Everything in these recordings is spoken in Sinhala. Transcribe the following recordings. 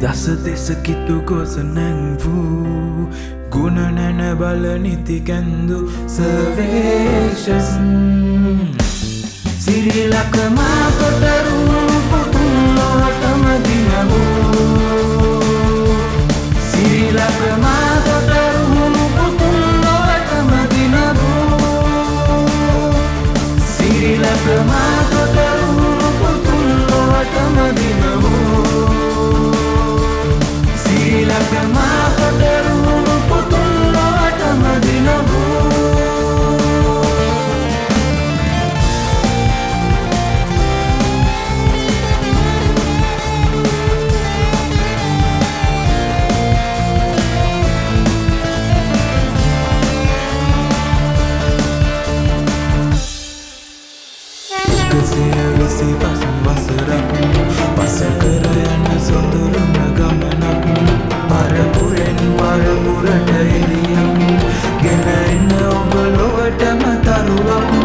දස දෙස කිතු ගොස නැංවූ ගුණ නැන බල නිති කැන්දු සර්වේශස් සිරිලක මාකොටරු පුතුන් ලොවටම දිනවූ සිරිලක මාකොටරු පුතුන් ලොවටම දිනවූ සිරිලක මාකොටරු පුතුන් ලොවටම දිනවූ සිරිලක මාකොටරු පුතුන් ලොවටම දිනවූ සියවිසි පසු වසරක් පසකර යන සොඳුරුම ගමනක් පරපුරෙන් පරපුරට එළියක් ගෙන එන්න ඔබ ලොවටම තරුවක්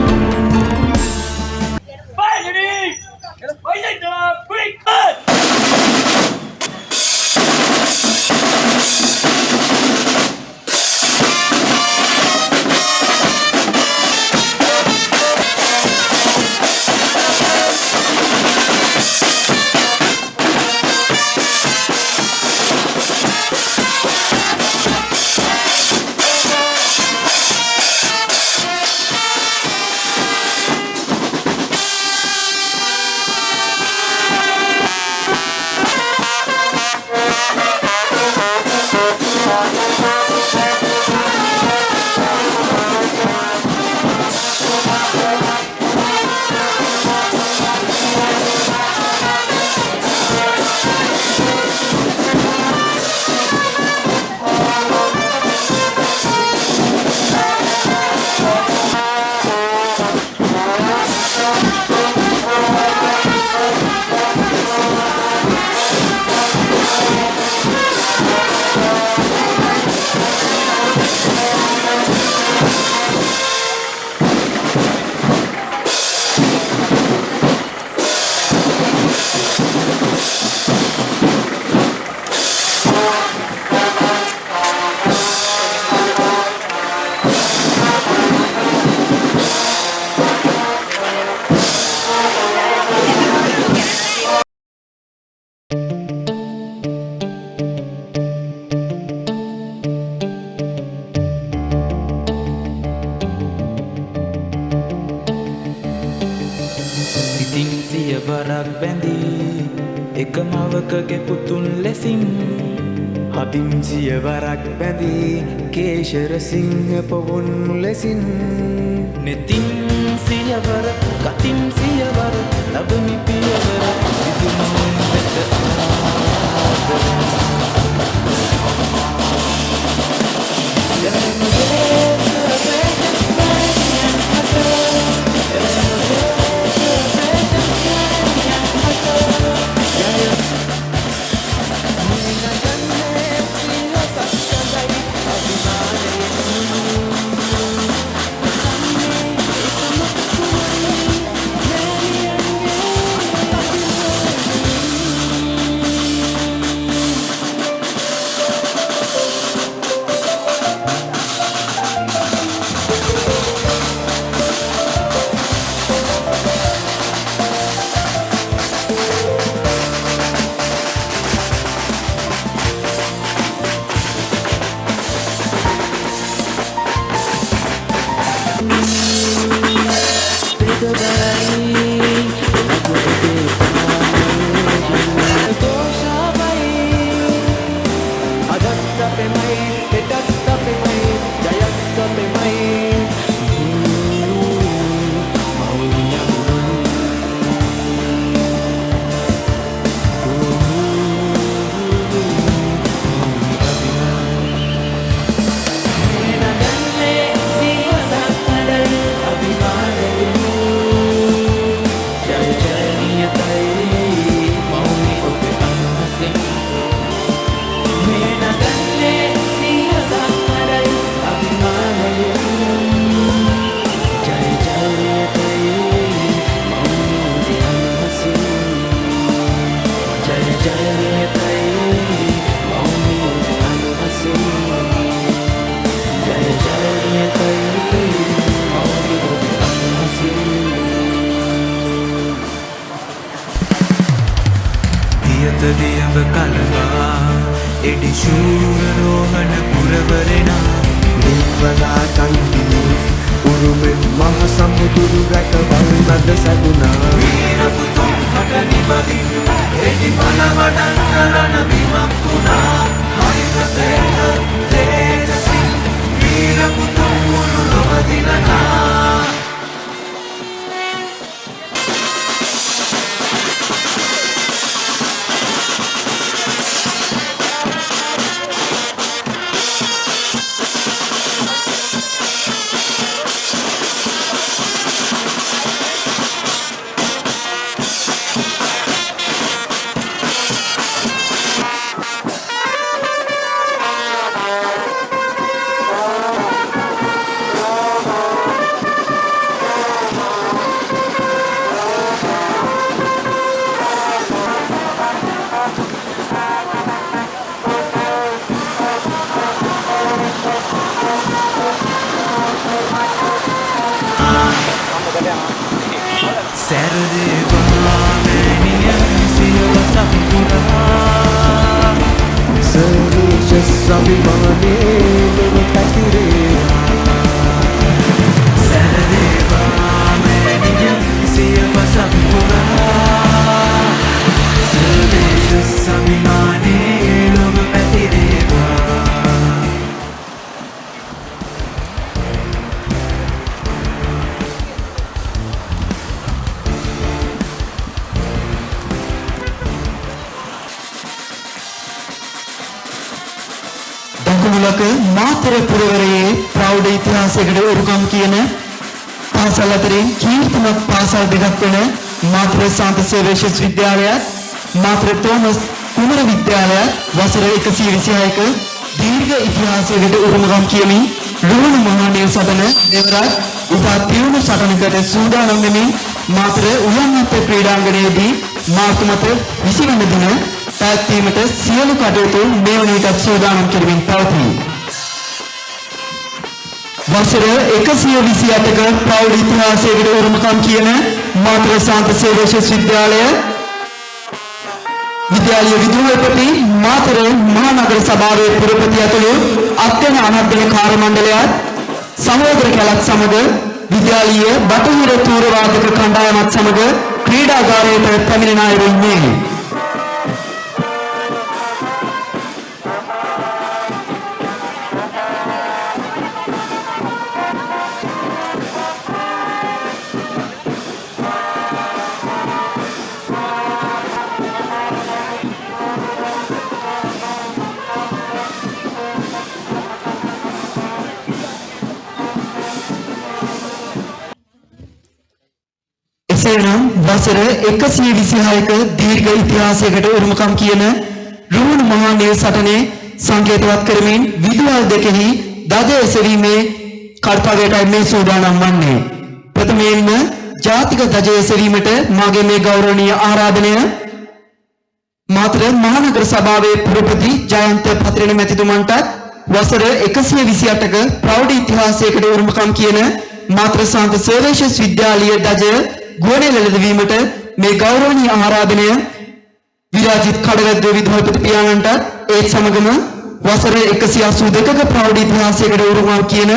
සියවරක් බැඳී එක මවකගේ පුතුන් ලෙසින් හදින් සියවරක් බැඳී කේශර සිංහ පොවුන් ලෙසින් නෙතින් සියවර කතින් සියවර ලබමි පියවර සිදුමුන් වෙත එඩි ශූරෝහණ පුරවරෙනා නිවලා කන්දිනි උරුමෙන් මහ සමුදුරු රැකවල් මැද සැදුනා වීරපුතුන් හට නිබදින් එඩි බලවඩන් කරන බිමක් වුණා හරිතසේන තේජසින් වීරපුතුන් මුළු ලොව දිනනා සර්වේශ අභිමානේ ලොව පැතිරේවා සැරදේවා මෑණියන් සියවසක් පුරා සර්වේශ අභිමානේ ලොව පැතිරේවා දකුණුලක මාතර පුරවරයේ ප්‍රෞಢ ඉතිහාසයකට උරුකම් කියන පාසල් අතරින් කීර්තිමත් පාසල් දෙකක් වන මාතර සාන්ත සේවේශස් විද්‍යාලයත් මාතර තෝමස් කුමර විද්‍යාලයත් වසර 126ක දීර්ඝ ඉතිහාසයකට උරුමකම් කියමින් රුවන මහානේව සටන දෙවරක් උපා තියුණු සටනකට සූදානම් වෙමින් මාතර උයන්වත්ත ක්‍රීඩාංගණයේදී මාර්තු මත 20 වෙනි දින පැවැත්වීමට සියලු කටයුතු මේ වන විටත් සූදානම් කරමින් පවතී. වසර 128ක ප්‍රෞಢ ඉතිහාසයකට උරුමකම් කියන මාතර සාන්ත සේවේශස් විද්‍යාලීය විදුහල්පති මාතර මහනගර සභාවේ පුරපති ඇතුළු අධ්‍යයන අනධ්‍යයන කාර්ය මණ්ඩලයත් සහෝදර කැලත් සමග විද්‍යාලීය බටහිර තූරවාදක කණ්ඩායමත් සමග ක්‍රීඩාගාරයට පැමිණෙන අය වෙන්නේ. එසේනම් වසර 126ක දීර්ඝ ඉතිහාසයකට උරුමකම් කියන රුවන මහානේව සටනේ සංකේතවත් කරමින් විදුහල් දෙකෙහි දජ එසවීමේ කර්තව්‍යයටයි මේ සූදානම් වන්නේ. ප්‍රථමයෙන්ම ජාතික දජ එසවීමට මාගේ මේ ගෞරවනීය ආරාධනය මාතර මහනගර සභාවේ පුරපති ජයන්ත පත්‍රණ මැතිතුමන්ටත් වසර 128ක ප්‍රෞಢ ඉතිහාසයකට උරුමකම් කියන මාතර සාන්ත සේවේශස් විද්‍යාලීය දජ ගුවන්විදුලි වීමට මේ ගෞරවනීය ආරාධනය විරාජිත කඩවැද්ද විදුහල්පති පියාණන්ට ඒත් සමගම වසර 182ක ප්‍රෞಢ ඉතිහාසයකට උරුමකම් කියන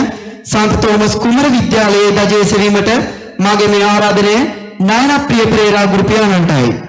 සාන්ත තෝමස් කුමර විද්‍යාලයේ දජ එසවීමට මාගේ මේ ආරාධනය නයනා ප්‍රිය පෙරේරා ගුරු පියාණන්ටයි.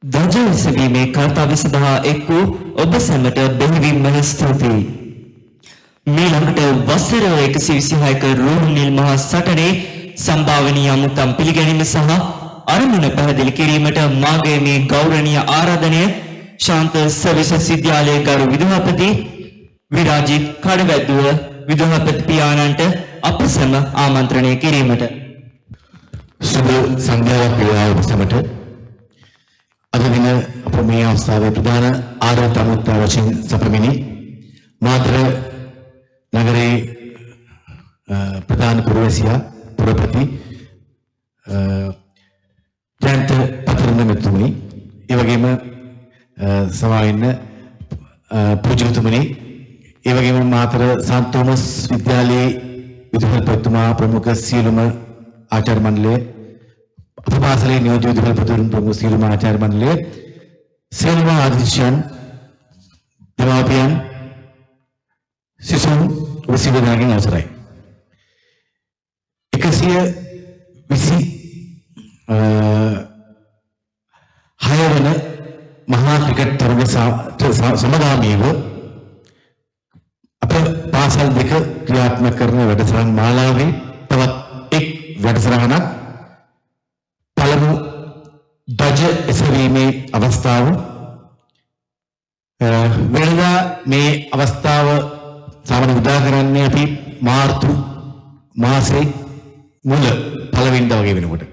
ධජ එසවීමේ කර්තව්‍ය සඳහා එක් වූ ඔබ සැමට බෙහෙවින්ම ස්තුතියි. මීළඟට වසර 126ක රෝහණිල් මහා සටනේ සම්භාවනීය අමුත්තම් පිළිගැනීම සහ අරමුණ පැහැදිලි කිරීමට මාගේ මේ ගෞරවනීය ආරාධනය ශාන්ත සවිස විද්‍යාලයේ ගරු විදුහල්පති විරාජිත් කඩවැද්දුව විදුහල්පති පියාණන්ට අප සැම ආමන්ත්‍රණය කිරීමට සුබ සංධ්‍යාවක් වේවා ඔබ සැමට. අද දින අප මේ අවස්ථාවේ ප්‍රධාන ආරාධිත අමුත්තා වශයෙන් සපමිනි මාතර නගරේ ප්‍රධාන පුරවැසියා පුරපති ජයන්ත පතරණ මෙතුමනි, ඒ වගේම සමාවෙන්න පූජ්‍යතුමනි, ඒ වගේම මාතර සන්ත් තෝමස් විද්‍යාලයේ විදුහල්පතිතුමා ප්‍රමුඛ සියලුම ආචාර්ය මණ්ඩලය, අප පාසලේ නියෝජ්‍ය විදුහල්පතිවරුන් ප්‍රමුඛ සියලුම ආචාර්ය මණ්ඩලය, සියලුම ආදිශයන්, දෙමාපියන්, සිසුන් විසිබදාගෙන අවසරයි. 126 වන මහා ක්‍රිකට් තරග සමගාමීව අප පාසල් දෙක ක්‍රියාත්මක කරන වැඩසටහන් මාලාවේ තවත් එක් වැඩසටහනක් පළමු ධජ එසවීමේ අවස්ථාව. වෙනදා මේ අවස්ථාව සාමාන්‍ය උදා කරන්නේ අපි මාර්තු මාසේ මුල පළවෙනිදා වගේ වෙනකොට.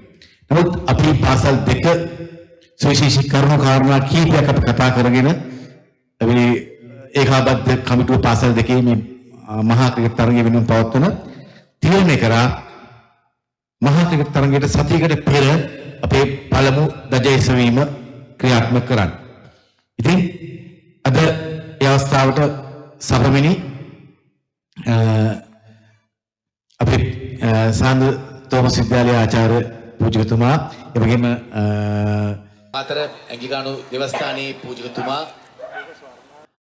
නමුත් අපි පාසල් දෙක සුවිශේෂී කරුණු කාරණා කීපයක් අපි කතා කරගෙන අපි ඒකාබද්ධ කමිටුව පාසල් දෙකේ මේ මහා ක්‍රිකට් තරගය වෙනුවෙන් පවත්වන තීරණය කරා මහා ක්‍රිකට් තරගයට සතියකට පෙර අපේ පළමු ධජ එසවීම ක්‍රියාත්මක කරන්න. ඉතින් අද ඒ අවස්ථාවට සපමිනි අපේ සාන්ද තෝමස් විද්‍යාලයේ ආචාර්ය පූජකතුමා, ඒ වගේම මාතර ඇඟිකාණු දේවස්ථානයේ පූජකතුමා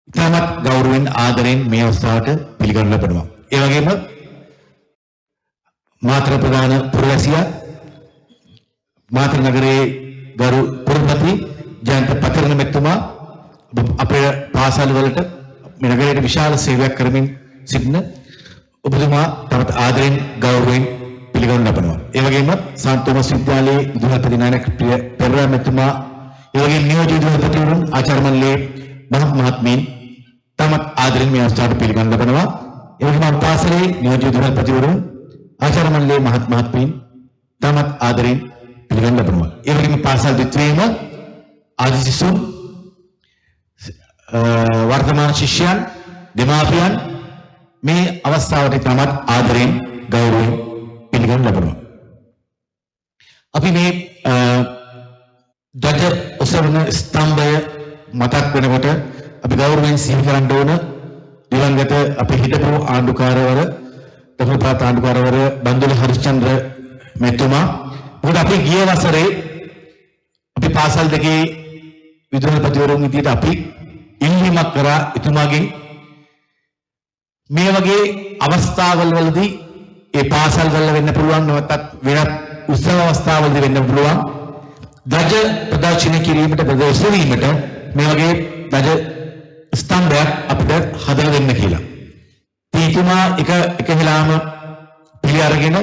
ඉතාමත් ගෞරවයෙන් ආදරයෙන් මේ අවස්ථාවට පිළිගනු ලබනවා. ඒ වගේම මාතර ප්‍රධාන පුරවැසියා මාතර නගරයේ ගරු පුරපති ජයන්ත පතරණ මෙතුමා අපේ පාසල් වලට මේ නගරයට විශාල සේවයක් කරමින් සිටින ඔබතුමා තවත් ආදරයෙන් ගෞරවයෙන් පිළිගනු ලබනවා. ඒ වගේම සන්ත් තෝමස් විද්‍යාලයේ විදුහල්පති නායක පෙරේරා මෙතුමා, ඒ වගේම නියෝජ්‍ය විදුහල්පතිවරුන් ආචාර්ය මණ්ඩලයේ මහත්මීන් තමත් ආදරයෙන් මේ අවස්ථාවට පිළිගනු ලබනවා. ඒ වගේම පාසලේ නියෝජ්‍ය විදුහල්පතිවරුන් ආචාර්ය මණ්ඩලයේ මහත්මීන් තමත් ආදරයෙන් පිළිගනු ලබනවා. ඒ වගේම පාසල් දෙත්වේම ආදි සිසුන්, වර්තමාන ශිෂ්‍යයන්, දෙමාපියන් මේ අවස්ථාවට තමත් ආදරයෙන් ගෞරවයෙන් පිළිගනු ලබනවා. අපි මේ ධජ ඔසවන ස්තම්භය මතක් වෙනකොට අපි ගෞරවයෙන් සිහි කරන්න ඕන දිවංගත අපේ හිටපු ආණ්ඩුකාරවර දකුණුපාත ආණ්ඩුකාරවර බන්දුල හරිචන්ද්‍ර මෙතුමා. මොකද අපි ගිය වසරේ අපි පාසල් දෙකේ විදුහල්පතිවරුන් විදියට අපි ඉල්ලීමක් කරා එතුමාගෙන් මේ වගේ අවස්ථාවල් වලදී ඒ පාසල් වල වෙන්න පුළුවන්, නැවතත් වෙනත් උත්සව අවස්ථාවලදී වෙන්න පුළුවන් ධජ ප්‍රදර්ශනය කිරීමට, ප්‍රදර්ශනීමට මේ වගේ ධජ ස්තම්භයක් අපිට හදලා දෙන්න කියලා. තීතුමා එක හිලාම පිළි අරගෙන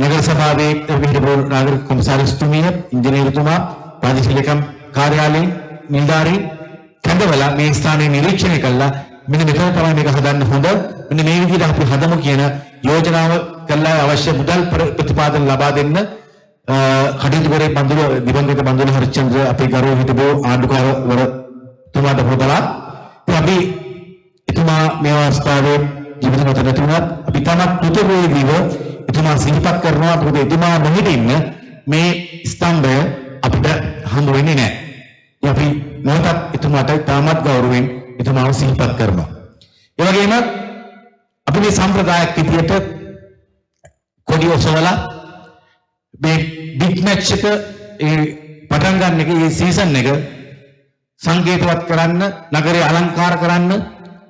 නගර සභාවේ හිටපු නාගරික කොමසාරිස්තුමිය, ඉංජිනේරුතුමා, ප්‍රාදේශීය ලේකම් කාර්යාලයෙන් නිලධාරීන් කැඳවලා මේ ස්ථානය නිරීක්ෂණය කළා. මෙන්න මෙතන තමයි මේක හදන්න හොඳ, මෙන්න මේ විදිහට අපි හදමු කියන යෝජනාව කළා. අවශ්‍ය මුදල් ප්‍රතිපාදන ලබා දෙන්න කටයුතු කරේ දිවංගත බන්දුල හරිචන්ද්‍ර අපේ ගරුව හිටපු ආණ්ඩුකාරවරතුමාට හොදලා. ඉතින් අපි එතුමා මේ අවස්ථාවේ ජීවිත මත නැතුණත් අපි තමත් කෘතඥව එතුමා සිහිපත් කරනවා. මොකද එතුමා නොහිටින්න මේ ස්තම්භය අපිට හම්බ වෙන්නේ නැහැ. අපි මොහොතක් එතුමාට තාමත් ගෞරවයෙන් එතුමාව සිහිපත් කරනවා. ඒ වගේම අපි මේ සම්ප්‍රදායක් විදියට කොඩි ඔසවලා මේ බිග් මැච් එක පටන් ගන්න එක, මේ සීසන් එක සංකේතවත් කරන්න, නගරය අලංකාර කරන්න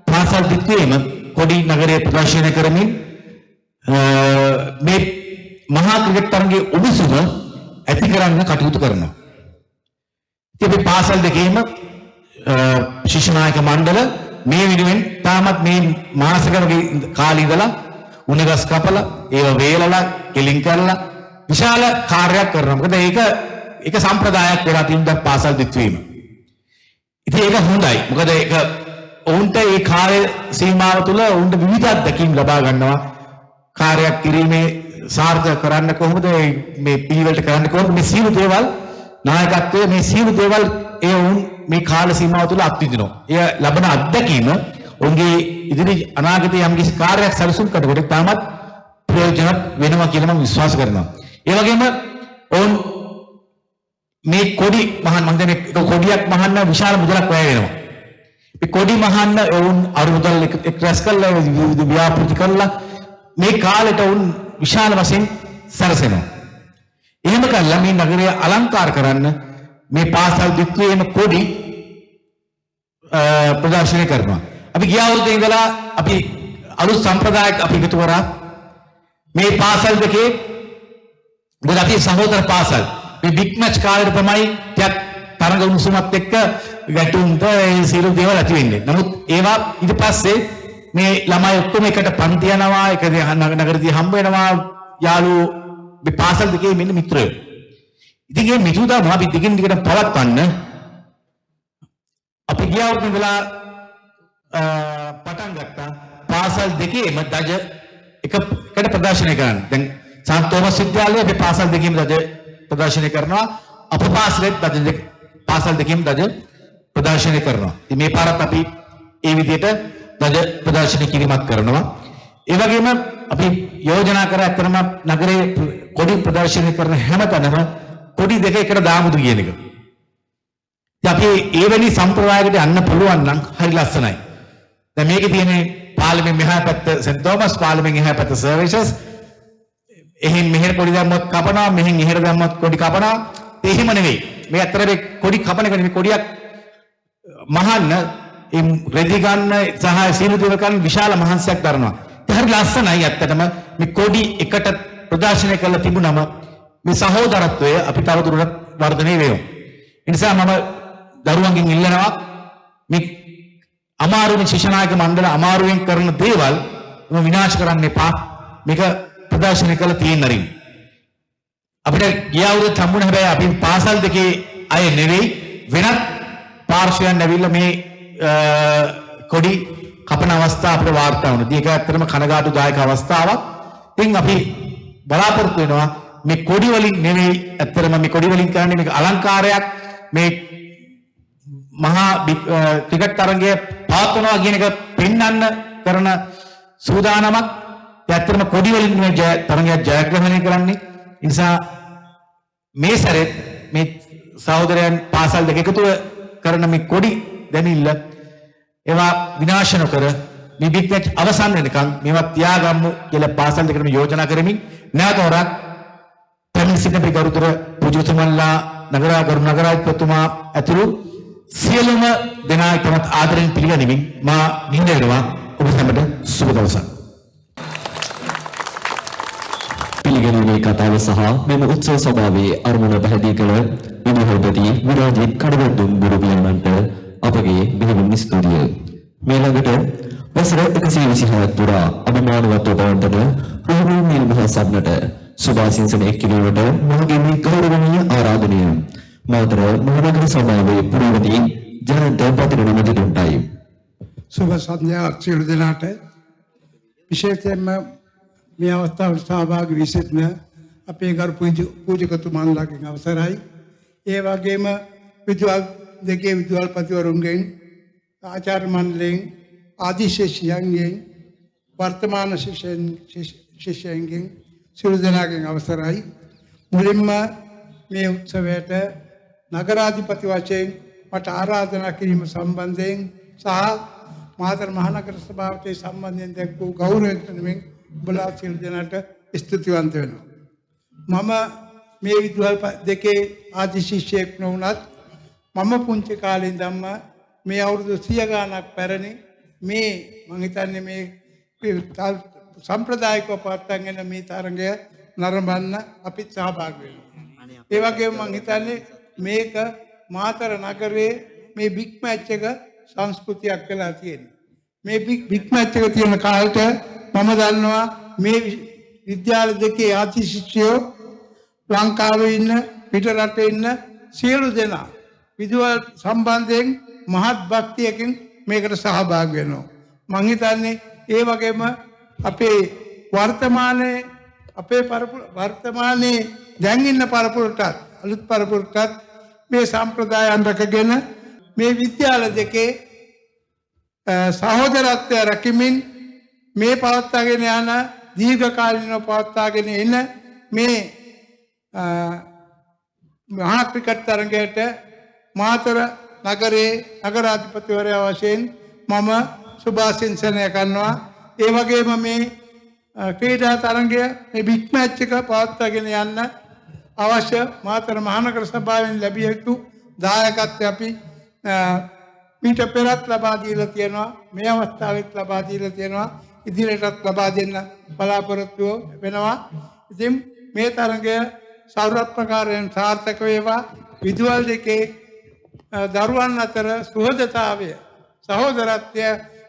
පාසල් දික්කේම කොඩි නගරය ප්‍රදර්ශනය කරමින් මේ මහා ක්‍රිකට් තරගයේ උණුසුම ඇති කරන්න කටයුතු කරනවා. ඉතින් අපි පාසල් දෙකේම ශිෂ්‍ය නායක මණ්ඩල මේ වෙනුවෙන් තාමත් මේ මාසකගේ කාලේ ඉඳලා උණගස් කපලා ඒව වේලලා කෙලින් කරලා විශාල කාර්යයක් කරනවා. මොකද ඒක සම්ප්‍රදායක් වෙලා තියෙන දා පාසල් දිත්වීම. ඉතින් ඒක හොඳයි. මොකද ඒක ඔවුන්ට ඒ කාර්ය සීමාව තුළ ඔවුන්ට විවිධ අත්දැකීම් ලබා ගන්නවා. කාර්යයක් කිරීමේ සාර්ථක කරන්න කොහොමද මේ පිළිවෙලට කරන්න කොහොමද මේ සියලු දේවල් නායකත්වයේ මේ සියලු දේවල් ඒ ඔවුන් මේ කාල සීමාව තුළ අත්විඳිනවා. එය ලබන අත්දැකීම ඔවුන්ගේ ඉදිරි අනාගතයේ යම් කිසි කාර්යයක් සැලසුම් කරනකොට තාමත් ප්‍රයෝජනවත් වෙනවා කියලා මම විශ්වාස කරනවා. ඒ වගේම ඔවුන් මේ කොඩි මහන් මම කියන්නේ කොඩියක් මහන්න විශාල මුදලක් වැය වෙනවා. මේ කොඩි මහන්න ඔවුන් අර මුදල් එක්රැස් කරලා ව්‍යාපෘති කරලා මේ කාලෙට ඔවුන් විශාල වශයෙන් සැරසෙනවා. එහෙම කළා මේ නගරය අලංකාර කරන්න මේ පාසල් දිත්වයේම කොඩි ප්‍රදර්ශනය කරනවා. අපි ගිය අවුරුද්දේ ඉඳලා අපි අලුත් සම්ප්‍රදායක් අපි එකතු කරා. මේ පාසල් දෙකේ මොකද අපි සහෝදර පාසල් මේ බිග් මැච් කාලේ තමයි ටිකක් තරඟ උණුසුමත් එක්ක ගැටුම්ට ඒ සියලු දේවල් ඇති වෙන්නේ. නමුත් ඒවා ඊට පස්සේ මේ ළමයි ඔක්කොම එකට පන්ති යනවා, එක නගරදී හම්බ වෙනවා, යාළුවෝ මේ පාසල් දෙකේ මෙන්න මිත්‍රයෝ. ඉතින් මේ මිතුරා අපි දිගින් දිගට පවත්වන්න අපි ගිය අවුරුද්දේ ඉඳලා පටන් ගත්තා පාසල් දෙකේම දජ එකට ප්‍රදර්ශනය කරන්න. දැන් සන්ත් තෝමස් විද්‍යාලයේ අපි පාසල් දෙකේම දජ ප්‍රදර්ශනය කරනවා. අප පාසලෙත් පාසල් දෙකේම දජ ප්‍රදර්ශනය කරනවා. ඉතින් මේ පාරත් අපි ඒ විදිහට දජ ප්‍රදර්ශනය කිරීමක් කරනවා. ඒ වගේම අපි යෝජනා කර ඇත්තටම නගරයේ කොඩි ප්‍රදර්ශනය කරන හැමතැනම කොඩි දෙක එකට දාමුදු කියන එක. ඉතින් අපි එවැනි සම්ප්‍රදායකට යන්න පුළුවන් නම් හරි ලස්සනයි. දැන් මේකේ තියෙන්නේ පාර්ලිමේන්ත මෙහා පැත්ත සෙන්ට් තෝමස් පාර්ලිමේන්ත එහා පැත්ත සර්විසස් එහෙන් මෙහෙර කොඩි දැම්මොත් කපනවා මෙහෙන් එහෙර දැම්මොත් කොඩි කපනවා. එහෙම නෙවෙයි. මේ ඇත්තට මේ කොඩි කපන එක නෙවෙයි කොඩියක් මහන්න ඒ රෙදි ගන්න සහ සීල දේව ගන්න විශාල මහන්සියක් දරනවා. ඒක හරි ලස්සනයි ඇත්තටම මේ කොඩි එකට ප්‍රදර්ශනය කරලා තිබුණම මේ සහෝදරත්වය අපි තවදුරටත් වර්ධනය වෙනවා. ඒ නිසා මම දරුවන්ගෙන් ඉල්ලනවා මේ අමාරුවෙන් ශිෂ්‍ය නායක මණ්ඩල අමාරුවෙන් කරන දේවල් විනාශ කරන්න එපා. මේක ප්‍රදර්ශනය කරලා තියෙන්න අරින්න. අපිට ගිය අවුරුද්ද හම්බුනේ හැබැයි අපි පාසල් දෙකේ අය නෙවෙයි වෙනත් පාර්ශවයන් ඇවිල්ලා මේ කොඩි කපන අවස්ථාව අපිට වාර්තා වුණා. ඒක ඇත්තටම කනගාටුදායක අවස්ථාවක්. ඉතින් අපි බලාපොරොත්තු වෙනවා මේ කොඩි වලින් නෙවෙයි ඇත්තටම මේ කොඩි වලින් කරන්නේ මේක අලංකාරයක් මේ මහා ක්‍රිකට් තරගය පවත්වනවා කියන එක පෙන්වන්න කරන සූදානමක්. ඇත්තටම කොඩි වලින් මේ තරගය ජයග්‍රහණය කරන්නේ. ඒ නිසා මේ සැරේ මේ සහෝදරයන් පාසල් දෙක එකතුව කරන මේ කොඩි දැමිල්ල ඒවා විනාශ නොකර මේ බිග් මැච් අවසන් වෙනකන් මේවා තියාගමු කියලා පාසල් දෙකටම යෝජනා කරමින් නැවත වරක් පැමිණ සිටින ගරුතර පූජ්‍යතුමන්ලා නගරාධිපතිතුමා ඇතුළු සියලුම දෙනා ඉතාමත් ආදරෙන් පිළිගනිමින් මා නිහිර වෙනවා. ඔබ සැමට සුබ දවසක්. පිළිගැනීමේ කතාව සහ මෙම උත්සව සභාවේ අරමුණ පැහැදිලි කළ විදුහල්පති විරාජිත් කඩවැද්දුම් බුරුවියන්ට අපගේ බෙහෙවින් ස්තුතිය. මේ ළඟට වසර 126ක් පුරා අභිමානවත් ඔබවන්ටද රුහුණු නිල් මහ සම්නට සුභාසිංසන එක් කිරීමට මාගේ මේ ගෞරවනීය ආරාධනය මාතර මහනගර සභාවේ පුරවැනි ජනන්ත පතිරණ මැදිතුන්ටයි. සුභ සන්ධ්‍යාවක් සියලු දෙනාට. විශේෂයෙන්ම මේ අවස්ථාවට සහභාගී වී සිටින අපේ ගරු පූජකතුමන්ලාගෙන් අවසරයි. ඒ වගේම විදුහල් දෙකේ විදුහල්පතිවරුන්ගෙන් ආචාර්ය මණ්ඩලයෙන් ආදි ශිෂ්‍යයන්ගෙන් වර්තමාන ශිෂ්‍යයන්ගෙන් සියලු දෙනාගෙන් අවසරයි. මුලින්ම මේ උත්සවයට නගරාධිපති වශයෙන් මට ආරාධනා කිරීම සම්බන්ධයෙන් සහ මාතර මහනගර සභාවට සම්බන්ධයෙන් දැක් වූ ගෞරවය වෙනුවෙන් ඔබලා සියලු දෙනාට ස්තුතිවන්ත වෙනවා. මම මේ විදුහල් දෙකේ ආදි ශිෂ්‍යයෙක් නොවුනත් මම පුංචි කාලේ ඉඳන්ම මේ අවුරුදු 100 ගාණක් පැරණි මේ මම හිතන්නේ මේ සම්ප්‍රදායිකව පවත්වාගෙන මේ තරඟය නරඹන්න අපිත් සහභාගී වෙනවා. ඒ වගේම මම හිතන්නේ මේක මාතර නගරේ මේ බිග් මැච් එක සංස්කෘතියක් වෙලා තියෙනවා. මේ බිග් මැච් එක තියෙන කාලෙට මම දන්නවා මේ විද්‍යාල දෙකේ ආදි ශිෂ්‍යයෝ ලංකාවේ ඉන්න පිට රටේ ඉන්න සියලු දෙනා විදුහල් සම්බන්ධයෙන් මහත් භක්තියකින් මේකට සහභාගී වෙනවා. මං හිතන්නේ ඒ වගේම අපේ වර්තමානයේ දැන් ඉන්න පරපුරටත් අලුත් පරපුරටත් මේ සම්ප්‍රදායන් රැකගෙන මේ විද්‍යාල දෙකේ සහෝදරත්වය රැකීමෙන් මේ පවත්වාගෙන යන දීර්ඝකාලීනව පවත්වාගෙන එන මේ මහා ක්‍රිකට් තරගයට මාතර නගරේ නගරාධිපතිවරයා වශයෙන් මම සුභාශිංසනය කරනවා. ඒ වගේම මේ ක්‍රීඩා තරගය මේ බිග් මැච් එක පවත්වාගෙන යන්න අවශ්‍ය මාතර මහනගර සභාවෙන් ලැබිය යුතු දායකත්වය අපි මීට පෙරත් ලබා දීලා තියෙනවා. මේ අවස්ථාවෙත් ලබා දීලා තියෙනවා. ඉදිරියටත් ලබා දෙන්න බලාපොරොත්තු වෙනවා. ඉතින් මේ තරගය සෞරත්මකාරයෙන් සාර්ථක වේවා. විදුහල් දෙකේ දරුවන් අතර සුහදතාවය සහෝදරත්වය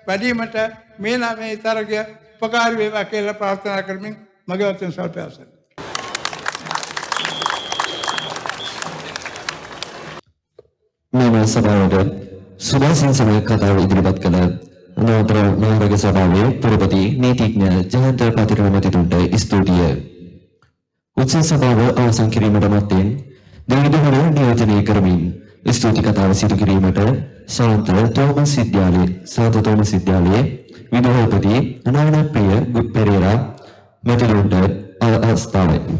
වැඩිවීමට මේ තරගය උපකාරී වේවා කියලා ප්‍රාර්ථනා කරමින් මගේ වචන සල්පය අවසන්. මෙම සභාවට සුභාශිංසන කතාව ඉදිරිපත් කළ නෝතර මහරග සභාවේ පුරපති නීතිඥ ජයන්ත පතිරණ මැතිතුන්ට ස්තුතිය. උත්සව සභාව අවසන් කිරීමට මත්තෙන් දෙවැනි දහඩ නියෝජනය කරමින් ස්තුති කතාව සිදු කිරීමට සාන්ත තෝමස් විද්‍යාලයේ විදුහල්පති නානප්‍රිය පෙරේරා මැතිතුන්ට අවස්ථාවයි.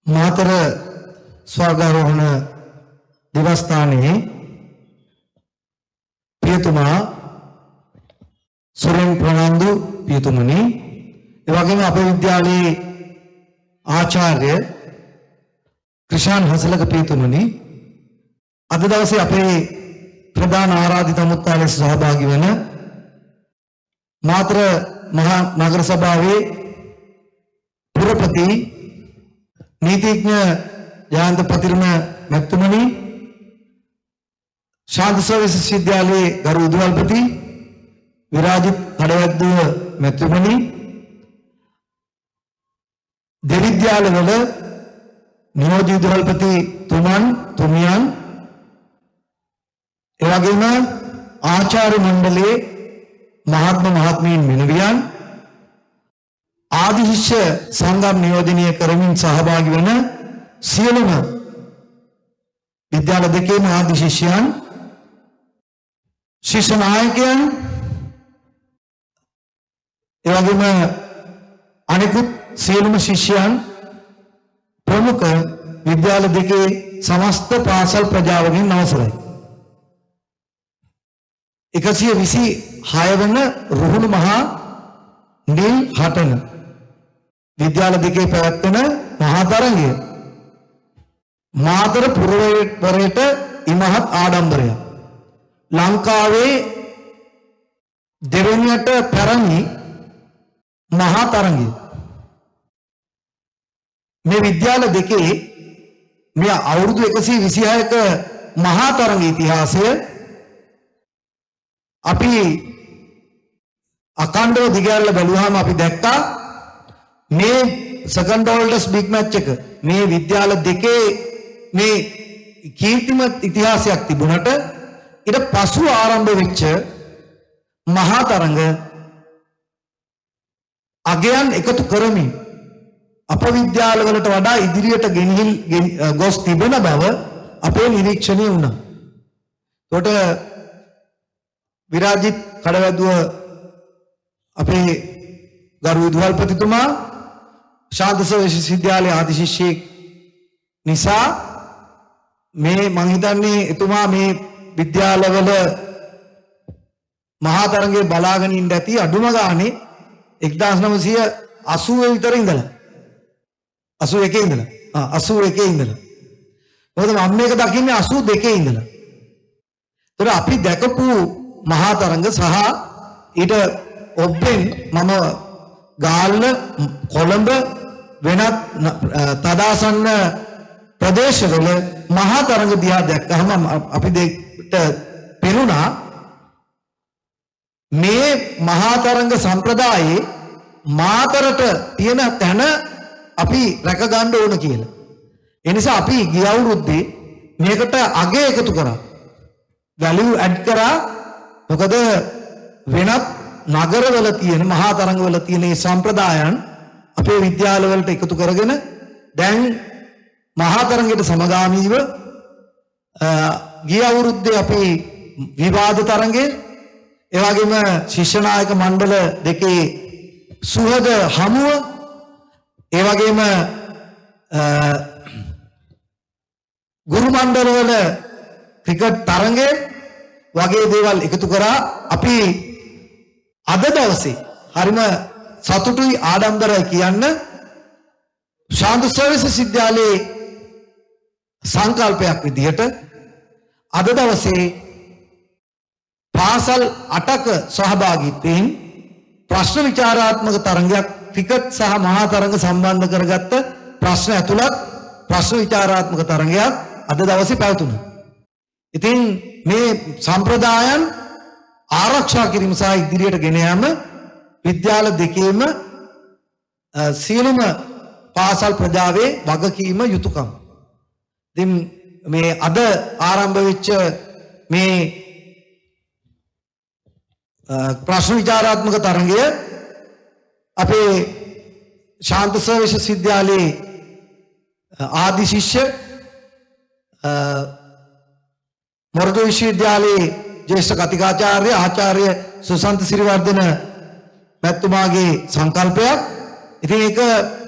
මාතර ස්වර්ගාරෝහණ දිවස්ථානයේ පියතුමා සුරෙන් ප්‍රනන්දු පියතුමනි, ඒ වගේම අපේ විද්‍යාලයේ ආචාර්ය ක්‍රිෂාන් හසලක පියතුමනි, අද දවසේ අපේ ප්‍රධාන ආරාධිත අමුත්තාලේ සහභාගී වෙන මාතර මහා නගර සභාවේ පුරපති නීතිඥ ජයන්ත පතිරණ මැතිතුමනි, ශාන්ත සර්විස් විද්‍යාලයේ ගරු විදුහල්පති විරාජිත් කඩවැද්දුව මැතිතුමනි, දෙවිද්‍යාලවල නියෝජ්‍ය විදුහල්පති තුමියන්, ඒ වගේම ආචාර්ය මණ්ඩලයේ මහත්මීන් මෙනවියන්, ආදි ශිෂ්‍ය සංගම් නියෝජනය කරමින් සහභාගී වන සියලුම විද්‍යාල දෙකේම ආදි ශිෂ්‍යයන්, ශිෂ්‍ය නායකයන්, ඒ වගේම අනෙකුත් සියලුම ශිෂ්‍යයන්, ප්‍රමුඛ විද්‍යාල දෙකේ සමස්ත පාසල් ප්‍රජාවගෙන් අවසරයි. 126 වන රුහුණු මහා නිල් හටන විද්‍යාල දෙකේ පැවැත්වෙන මහා තරගය මාතර පුරවරයට ඉමහත් ආඩම්බරයක්. ලංකාවේ දෙවැනියට පැරණි මහා තරගය. මේ විද්‍යාල දෙකේ මේ අවුරුදු 126ක මහා තරග ඉතිහාසය අපි අකණ්ඩව දිගහැරලා බැලුවාම අපි දැක්කා මේ සෙකන්ඩ් ඕල්ඩස් බිග් මැච් එක මේ විද්‍යාල දෙකේ මේ කීර්තිමත් ඉතිහාසයක් තිබුණට ඊට පසු ආරම්භ වෙච්ච මහා තරඟ අගයන් එකතු කරමින් අප විද්‍යාලවලට වඩා ඉදිරියට ගෙනහිල් ගොස් තිබෙන බව අපේ නිරීක්ෂණය වුණා. ඒකට විරාජිත් කඩවැද්දුව අපේ ගරු විදුහල්පතිතුමා ශාන්ත විශ්වවිද්‍යාලයේ ආදි ශිෂ්‍යෙක් නිසා මේ මං හිතන්නේ එතුමා මේ විද්‍යාලවල මහා තරඟේ බලාගෙන ඉඳ ඇති අඩුම ගානේ 1980 විතර ඉඳලා 81 ඉඳලා 81 ඉඳලා මොකද මම මේක දකින්නේ 82 ඉඳලා. ඒතර අපි දැකපු මහා තරඟ සහ ඊට ඔබෙන් මම ගාල්ල කොළඹ වෙනත් තදාසන්න ප්‍රදේශවල මහා තරඟ දිහා දැක්කහම අපි දෙට පෙනුණා මේ මහා තරඟ සම්ප්‍රදායේ මාතරට තියෙන තැන අපි රැක ගන්න ඕන කියලා. ඒ නිසා අපි ගිය අවුරුද්දේ මේකට අගය එකතු කරා. වැලියු ඇඩ් කරා. මොකද වෙනත් නගරවල තියෙන මහා තරඟවල තියෙන මේ සම්ප්‍රදායන් අපේ විද්‍යාලවලට එකතු කරගෙන දැන් මහා තරඟයට සමගාමීව ගිය අවුරුද්දේ අපි විවාද තරඟේ ඒ වගේම ශිෂ්‍ය නායක මණ්ඩල දෙකේ සුහද හමුව ඒ වගේම ගුරු මණ්ඩලවල ක්‍රිකට් තරඟේ වගේ දේවල් එකතු කරා. අපි අද දවසේ හරිම සතුටුයි ආඩම්බරයි කියන්න ශාන්ත සර්විසස් විද්‍යාලයේ සංකල්පයක් විදිහට අද දවසේ පාසල් 8ක සහභාගීත්වයෙන් ප්‍රශ්න විචාරාත්මක තරඟයක් ක්‍රිකට් සහ මහා තරඟ සම්බන්ධ කරගත්ත ප්‍රශ්න ඇතුළත් ප්‍රශ්න විචාරාත්මක තරඟයක් අද දවසේ පැවතුණා. ඉතින් මේ සම්ප්‍රදායන් ආරක්ෂා කිරීම සහ ඉදිරියට ගෙන යාම විද්‍යාල දෙකේම සියලුම පාසල් ප්‍රජාවේ වගකීම යුතුයකම්. ඉතින් මේ අද ආරම්භ වෙච්ච මේ ප්‍රශ්න විචාරාත්මක තරඟය අපේ ශාන්ත සර්විසස් විද්‍යාලයේ ආදි ශිෂ්‍ය මොරටු විශ්වවිද්‍යාලයේ ජ්‍යෙෂ්ඨ කතිකාචාර්ය ආචාර්ය සුසන්ත සිරිවර්ධන මැතිතුමාගේ සංකල්පයක්. ඉතින් ඒක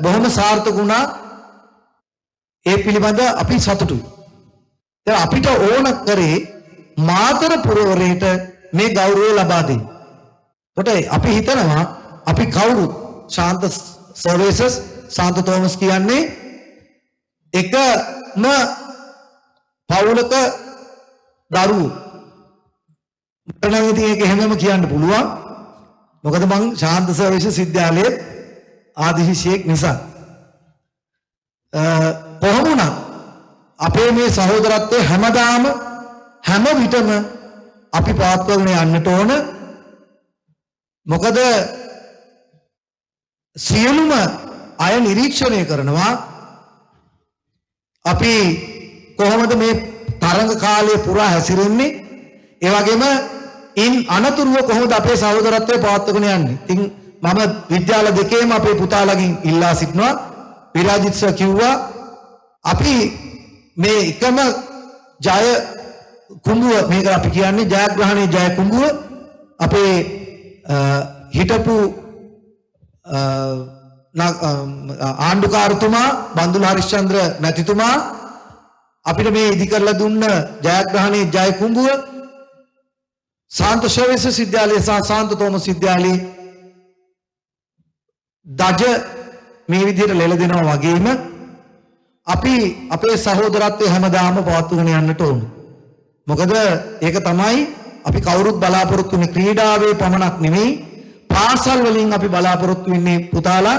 බොහොම සාර්ථක වුණා. ඒ පිළිබඳ අපි සතුටුයි. දැන් අපිට ඕන කරේ මාතර පුරවරයට මේ ගෞරවය ලබා දෙන්න. කොට අපි හිතනවා අපි කවුරුත් ශාන්ත සර්විසස් ශාන්ත තෝමස් කියන්නේ එකම පවුලක දරුවෝ. මට නම් ඉතින් ඒක හැමෝම කියන්න පුළුවන්. මොකද මං ශාන්ත සර්විසස් විද්‍යාලයේ ආදි ශිෂ්‍යෙක් නිසා. කොහොම වුණත් අපේ මේ සහෝදරත්වයේ හැමදාම හැම විටම අපි පවත්වාගෙන යන්නට ඕන. මොකද සියලුම අය නිරීක්ෂණය කරනවා අපි කොහොමද මේ තරඟ කාලය පුරා හැසිරෙන්නේ. ඒ වගේම ඉන් අනතුරුව කොහොමද අපේ සහෝදරත්වය පවත්වාගෙන යන්නේ. ඉතින් මම විද්‍යාල දෙකේම අපේ පුතාලගෙන් ඉල්ලා සිටිනවා. විරාජිත් සර් කිව්වා අපි මේ එකම ජය කුඹුව මේක අපි කියන්නේ ජයග්‍රහණයේ ජය කුඹුව අපේ හිටපු ආණ්ඩුකාරතුමා බන්දුල හරිශ්චන්ද්‍ර මැතිතුමා අපිට මේ ඉදි කරලා දුන්න ජයග්‍රහණයේ ජය කුඹුව ශාන්ත සර්විසස් විද්‍යාලයේ සහ ශාන්ත තෝමස් විද්‍යාලයේ දජ මේ විදිහට ලෙල දෙනවා වගේම අපි අපේ සහෝදරත්වය හැමදාම පවත්වාගෙන යන්නට ඕන. මොකද ඒක තමයි අපි කවුරුත් බලාපොරොත්තු වෙන්නේ ක්‍රීඩාවේ පමණක් නෙමෙයි පාසල් වලින් අපි බලාපොරොත්තු වෙන්නේ පුතාලා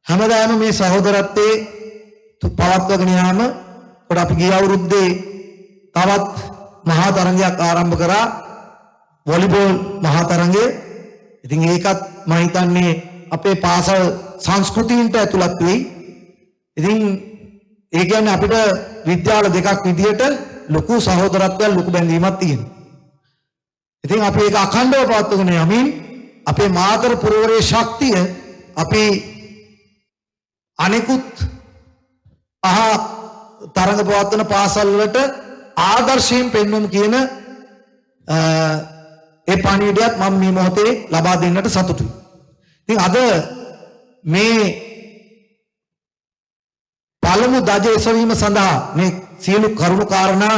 හැමදාම මේ සහෝදරත්වයේ පවත්වාගෙන යාම. කොට අපි ගිය අවුරුද්දේ තවත් මහා තරඟයක් ආරම්භ කරා වොලිබෝල් මහා තරඟය. ඉතින් ඒකත් මම හිතන්නේ අපේ පාසල් සංස්කෘතියට ඇතුළත් වෙයි. ඉතින් ඒ කියන්නේ අපිට විද්‍යාල දෙකක් විදියට ලොකු සහෝදරත්වයක් ලොකු බැඳීමක් තියෙනවා. ඉතින් අපි ඒක අඛණ්ඩව පවත්වාගෙන යමින් අපේ මාතර පුරවරයේ ශක්තිය අපි අනෙකුත් තරඟ පවත්වන පාසල් වලට ආදර්ශයෙන් පෙන්වමු කියන ඒ පණිවිඩයත් මම මේ මොහොතේ ලබා දෙන්නට සතුටුයි. ඉතින් අද මේ පළමු දජ එසවීම සඳහා මේ සියලු කරුණු කාරණා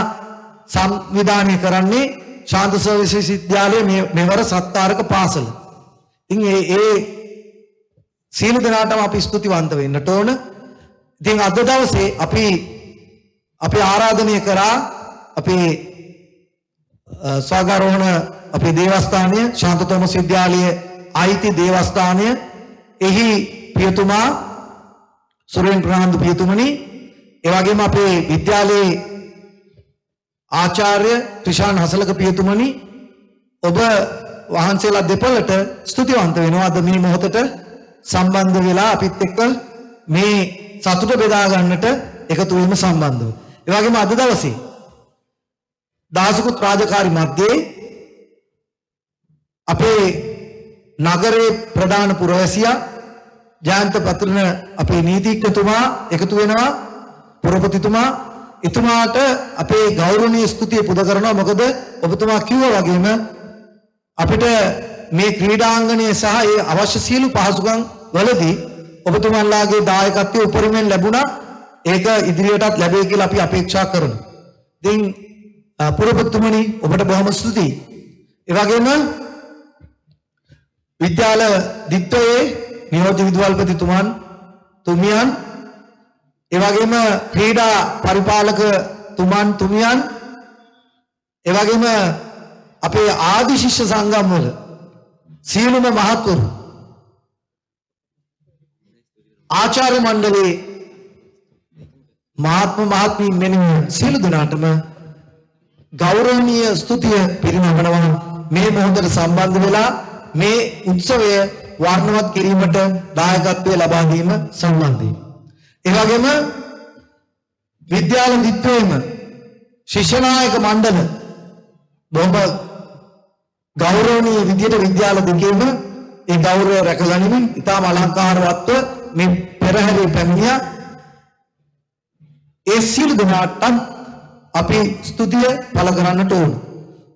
සංවිධානය කරන්නේ ශාන්ත සර්විසස් විද්‍යාලයේ මෙවර සත්කාරක පාසල. ඉතින් ඒ සියලු දෙනාටම අපි ස්තුතිවන්ත වෙන්නට ඕන. ඉතින් අද දවසේ අපි ආරාධනය කරා අපේ ස්වාගාරෝහණ අපේ දේවස්ථානය ශාන්ත තෝමස් විද්‍යාලයේ අයිති දේවස්ථානය එහි පියතුමා සුරේන් ප්‍රනාන්දු පියතුමනි ඒ වගේම අපේ විද්‍යාලයේ ආචාර්ය ත්‍රිෂාන් හසලක පියතුමනි ඔබ වහන්සේලා දෙපළට ස්තුතිවන්ත වෙනවා අද මේ මොහොතට සම්බන්ධ වෙලා අපිත් එක්ක මේ සතුට බෙදා ගන්නට එකතු වීම සම්බන්ධව. ඒ වගේම අද දවසේ දහසකුත් රාජකාරි මැද්දේ අපේ නගරේ ප්‍රධාන පුරවැසියා ජයන්ත පත්‍රන අපේ නීතිඥතුමා එකතු වෙනවා පුරපතිතුමා එතුමාට අපේ ගෞරවනීය ස්තුතිය පුද කරනවා මොකද ඔබතුමා කිව්වා වගේම අපිට මේ ක්‍රීඩාංගණයේ සහ ඒ අවශ්‍ය සියලු පහසුකම් වලදී ඔබතුමන්ලාගේ දායකත්වය උපරිමයෙන් ලැබුණා ඒක ඉදිරියටත් ලැබෙයි කියලා අපි අපේක්ෂා කරනවා. ඉතින් පුරපතිතුමනි ඔබට බොහොම ස්තුතියි. ඒ වගේම විද්‍යාල දිත්වයේ නියෝජ්‍ය විදුහල්පතිතුමන් තුමියන් ඒ වගේම ක්‍රීඩා පරිපාලක තුමියන් ඒ වගේම අපේ ආදි ශිෂ්‍ය සංගම් වල සියලුම මහත්වරු ආචාර්ය මණ්ඩලයේ මහත්මීන් මෙන්න සියලු දෙනාටම ගෞරවනීය ස්තුතිය පිරිනමනවා මේ මොහොතට සම්බන්ධ වෙලා මේ උත්සවය වර්ණවත් කිරීමට දායකත්වය ලබා දීම සම්බන්ධයෙන්. ඒ වගේම විද්‍යාල දිත්වයේම ශිෂ්‍ය නායක මණ්ඩල බොහොම ගෞරවනීය විදියට විද්‍යාල දෙකේම ඒ ගෞරවය රැකගනිමින් ඉතාම අලංකාරවත්ව මේ පෙරහැරේ පැමිණියා. ඒ සියලු දෙනාට අපි ස්තුතිය පළ කරන්නට ඕන.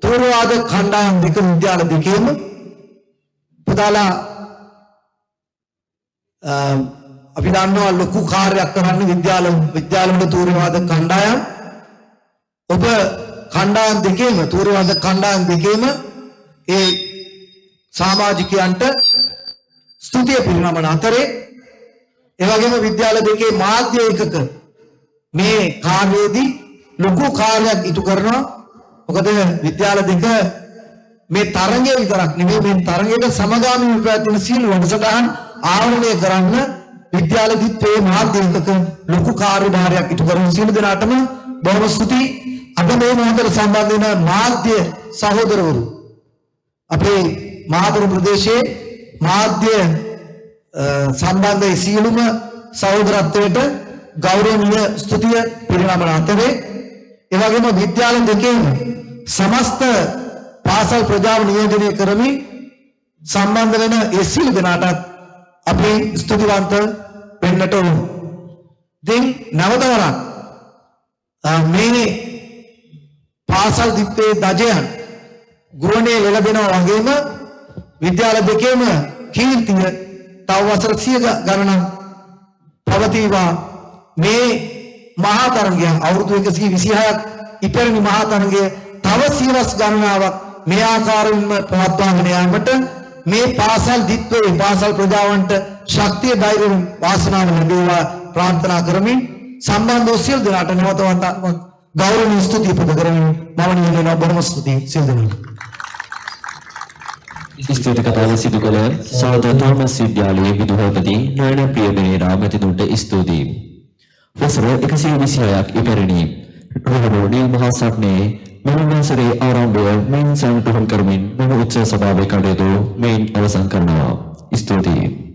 තෝරවාද කණ්ඩායම් දෙක විද්‍යාල දෙකේම පුදාලා අපි දන්නවා ලොකු කාර්යයක් කරන්න විද්‍යාලවල තෝරවාද කණ්ඩායම් ඔබ කණ්ඩායම් දෙකේම තෝරවාද කණ්ඩායම් දෙකේම ඒ සමාජිකයන්ට ස්තුතිය පිරිනමන අතරේ ඒ වගේම විද්‍යාල දෙකේ මාධ්‍ය ඒකක මේ කාර්යයේදී ලොකු කාර්යයක් ඉටු කරනවා. මොකද විද්‍යාල දෙක මේ තරඟය විතරක් නෙමෙයි මේ තරඟයට සමගාමීව පැවැත්වෙන සියලු වැඩසටහන් ආවරණය කරන්න විද්‍යාල දිත්වයේ මාධ්‍ය ඒකක ලොකු කාර්යභාරයක් ඉටු කරන සියලු දෙනාටම බොහොම ස්තුතියි. අද මේ මොහොතට සම්බන්ධ වෙන මාධ්‍ය සහෝදරවරු අපේ මහතුරු ප්‍රදේශයේ මාධ්‍ය සම්බන්ධ සියලුම සහෝදරත්වයට ගෞරවනීය ස්තුතිය පිරිනමන අතරේ ඒ වගේම විද්‍යාල දෙකේම සමස්ත පාසල් ප්‍රජාව නියෝජනය කරමින් සම්බන්ධ වෙන ඒ සියලු දෙනාටත් අපි ස්තුතිවන්ත වෙන්නට ඕන. ඉතින් නැවතවරක් මේ පාසල් දිත්තේ දජයන් ගුවනේ ලැබෙනවා වගේම විද්‍යාල දෙකේම කීර්තිය තව වසර 100 ගණනක් පවතිවා. මේ මහා තරගය අවුරුදු 126ක් ඉපැරණි මහා තරගය තව සියවස් ගණනාවක් මේ ආකාරයෙන්ම පවත්වාගෙන යාමට මේ පාසල් දිත්වයේ පාසල් ප්‍රජාවන්ට ශක්තිය ධෛර්යය වාසනාව ලැබේවා ප්‍රාර්ථනා කරමින් සම්බන්ධ වූ සියලු දෙනාට නැවතවන්ත ගෞරවනීය ස්තුතිය පුද කරමින් මම නියමන බොහොම ස්තුතියි සියලු දෙනාට. ස්තුති කතාව සිදු කළ සාද තෝමස් විද්‍යාලයේ විදුහල්පති නයන ප්‍රියබේරා මැතිතුන්ට ස්තුතියි. වසර 126ක් ඉපැරණි රුහුණු නිල් මහා සටනේ මෙම වසරේ ආරම්භය මෙන් සම්පූර්ණ කරමින් මෙම උත්සව සභාවේ කටයුතු මෙන් අවසන් කරනවා. ස්තුතියි.